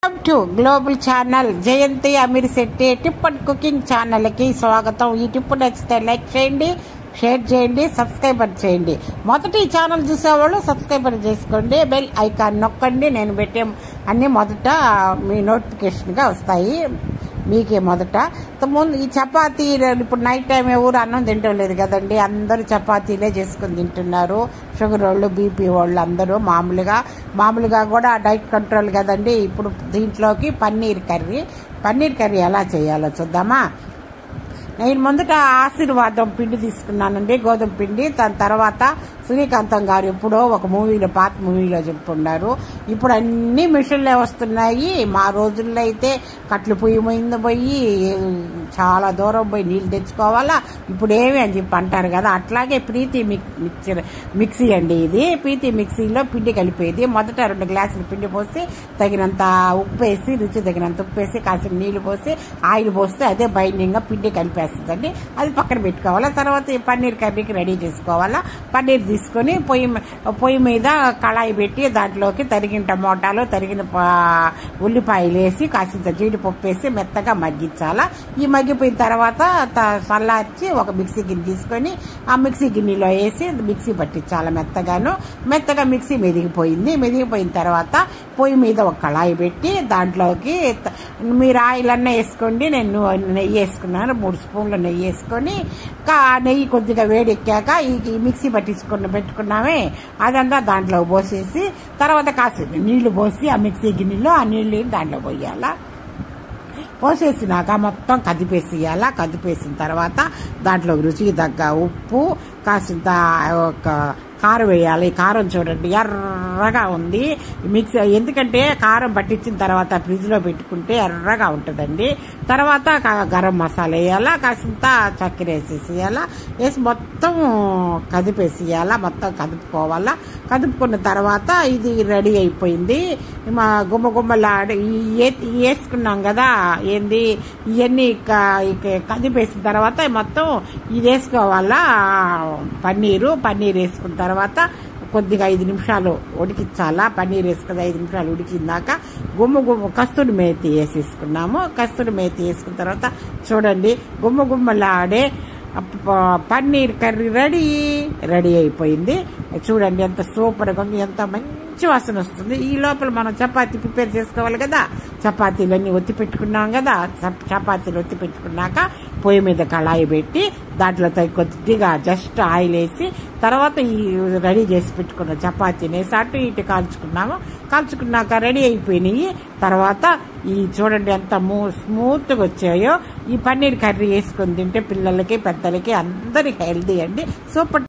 Welcome to global channel Jayanthi Ameer Shetty tip and cooking channel కి స్వాగతం. ఈ టిప్ నచ్చితే లైక్ చేయండి, షేర్ చేయండి, సబ్స్క్రైబర్ చేయండి. మొదటి ఈ ఛానల్ చూసేవాళ్ళు సబ్స్క్రైబర్ చేసుకోండి, బెల్ ఐకాన్ నొక్కండి. నేను పెట్టే అన్ని మొదట మీ నోటిఫికేషన్గా వస్తాయి మీకే మొదట. ముందు ఈ చపాతీ ఇప్పుడు నైట్ టైం ఎవరు అన్నం తింటం లేదు కదండి, అందరూ చపాతీలే చేసుకుని తింటున్నారు. షుగర్ వాళ్ళు, బీపీ వాళ్ళు అందరూ మామూలుగా కూడా డైట్ కంట్రోల్ కదండి. ఇప్పుడు దీంట్లోకి పన్నీర్ కర్రీ ఎలా చేయాలో చూద్దామా. నేను ముందట ఆశీర్వాదం పిండి తీసుకున్నానండి, గోధుమ పిండి. దాని తర్వాత సూర్యకాంతం గారు ఎప్పుడో ఒక పాత మూవీలో చెప్పుకున్నారు. ఇప్పుడు అన్ని మిషన్లే వస్తున్నాయి. మా రోజుల్లో అయితే కట్లు పొయ్యి మీద పోయి చాలా దూరం పోయి నీళ్ళు తెచ్చుకోవాలా. ఇప్పుడు ఏమి అని చెప్పి అంటారు కదా, అట్లాగే ప్రీతి మిక్సీ అండి ఇది. ప్రీతి మిక్సీలో పిండి కలిపేది. మొదట 2 గ్లాసులు పిండి పోసి తగినంత ఉప్పు వేసి, రుచి తగినంత ఉప్పు వేసి, కాసిన నీళ్లు పోసి, ఆయిల్ పోస్తే అదే బైండింగ్గా పిండి కలిపేస్తుందండి. అది పక్కన పెట్టుకోవాలా. తర్వాత ఈ పన్నీర్ కర్రీకి రెడీ చేసుకోవాలా. పన్నీర్ తీసుకొని పొయ్యి మీద కళాయి పెట్టి దాంట్లోకి తరిగిన టమోటాలు, తరిగిన ఉల్లిపాయలు వేసి, కాసింత జీడిపప్పు వేసి మెత్తగా మగ్గించాలా. ఈ మగ్గిపోయిన తర్వాత చల్లార్చి ఒక మిక్సీ గిన్నె తీసుకొని ఆ మిక్సీ గిన్నెలో వేసి మిక్సీ పట్టించాలి. మెత్తగా మిక్సీ మెదిగిపోయిన తర్వాత పొయ్యి మీద ఒక కళాయి పెట్టి దాంట్లోకి మీరు ఆయిల్ అన్న వేసుకోండి. నేను నెయ్యి వేసుకున్నాను, 3 స్పూన్ల నెయ్యి వేసుకొని నెయ్యి కొద్దిగా వేడెక్కాక ఈ మిక్సీ పెట్టుకున్నామే అదంతా దాంట్లో పోసేసి, తర్వాత కాసేపు నీళ్లు పోసి ఆ మిక్సీ గిన్నెలో ఆ నీళ్ళు దాంట్లో పోయాలా. పోసేసినాక మొత్తం కదిపేసేయాలా. కదిపేసిన తర్వాత దాంట్లో రుచికి తగ్గ ఉప్పు, కాసింత కారం వేయాలి. కారం చూడండి ఎర్రగా ఉంది మిక్సీ, ఎందుకంటే కారం పట్టించిన తర్వాత ఫ్రిడ్జ్ లో పెట్టుకుంటే ఎర్రగా ఉంటుందండి. తర్వాత గరం మసాలా వేయాలా, కాసింత చక్కెర వేసేసేయాలా. వేసి మొత్తం కదిపేసేయాలా. మొత్తం కదుపుకోవాలా. కదుపుకున్న తర్వాత ఇది రెడీ అయిపోయింది. మా గుమ్మలాడి వేసుకున్నాం కదా, ఇవన్నీ కదిపేసిన తర్వాత మొత్తం ఇది వేసుకోవాలా. పన్నీర్ వేసుకున్న తర్వాత కొద్దిగా 5 నిమిషాలు ఉడికించాలా. పన్నీర్ వేసుకుని 5 నిమిషాలు ఉడికిందాక కస్తూరి మేతి వేసేసుకున్నాము. కస్తూరి మేతి వేసుకున్న తర్వాత చూడండి గుమ్మలాడే పన్నీర్ కర్రీ రెడీ అయిపోయింది. చూడండి ఎంత సూపర్గా ఉంది, ఎంత మంచి వాసన వస్తుంది. ఈ లోపల మనం చపాతీ ప్రిపేర్ చేసుకోవాలి కదా. చపాతీలన్నీ ఒత్తి పెట్టుకున్నాం కదా. చపాతీలు ఒత్తి పెట్టుకున్నాక పొయ్యి మీద కళాయి పెట్టి దాంట్లో కొద్దిగా జస్ట్ ఆయిల్ వేసి తర్వాత ఈ రెడీ చేసి పెట్టుకున్న చపాతీని వేసి అటు ఇటు కాల్చుకున్నాక రెడీ అయిపోయినాయి. తర్వాత ఈ చూడండి ఎంత స్మూత్గా వచ్చాయో. ఈ పన్నీర్ కర్రీ వేసుకొని తింటే పిల్లలకి, పెద్దలకి అందరికి హెల్దీ అండి. సూపర్.